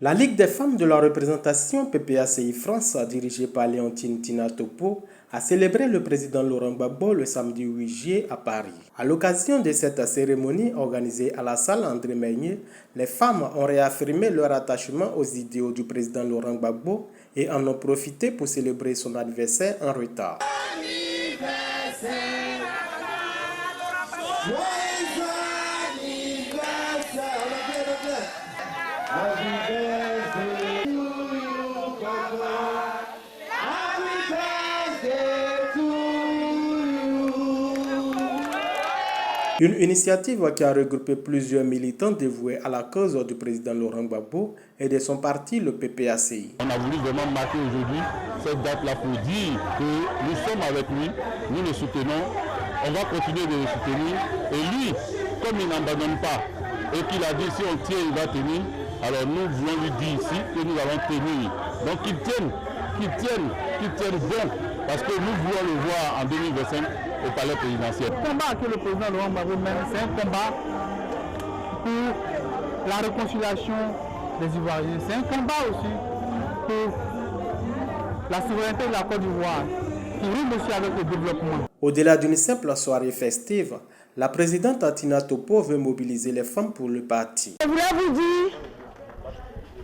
La Ligue des femmes de la représentation PPACI France, dirigée par Léontine Tina Topo, a célébré le président Laurent Gbagbo le samedi 8 juillet à Paris. À l'occasion de cette cérémonie organisée à la salle André Meignet, les femmes ont réaffirmé leur attachement aux idéaux du président Laurent Gbagbo et en ont profité pour célébrer son anniversaire en retard. Une initiative qui a regroupé plusieurs militants dévoués à la cause du président Laurent Gbagbo et de son parti, le PPACI. On a voulu vraiment marquer aujourd'hui cette date-là pour dire que nous sommes avec lui, nous le soutenons, on va continuer de le soutenir. Et lui, comme il n'abandonne pas et qu'il a dit si on tient, il va tenir, alors nous voulons lui dire ici que nous allons tenir. Donc qu'il tienne bon, parce que nous voulons le voir en 2025 au palais présidentiel. Le combat que le président Laurent Gbagbo mène, c'est un combat pour la réconciliation des Ivoiriens. C'est un combat aussi pour la souveraineté de la Côte d'Ivoire, qui rime aussi avec le développement. Au-delà d'une simple soirée festive, la présidente Tina Topo veut mobiliser les femmes pour le parti. Je voulais vous dire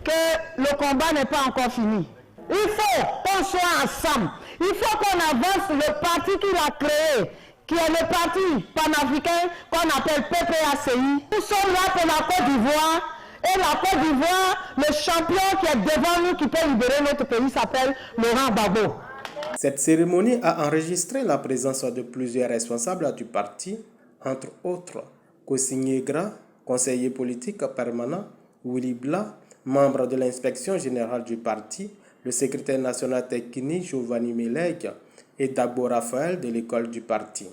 que le combat n'est pas encore fini. Il faut qu'on soit ensemble. Il faut qu'on avance le parti qu'il a créé, qui est le parti panafricain qu'on appelle PPACI. Nous sommes là pour la Côte d'Ivoire. Et la Côte d'Ivoire, le champion qui est devant nous, qui peut libérer notre pays, s'appelle Laurent Gbagbo. Cette cérémonie a enregistré la présence de plusieurs responsables du parti, entre autres Kosigné Gra, conseiller politique permanent, Willy Bla, membre de l'inspection générale du parti, le secrétaire national technique Giovanni Meleg et Dagbo Raphaël de l'école du parti.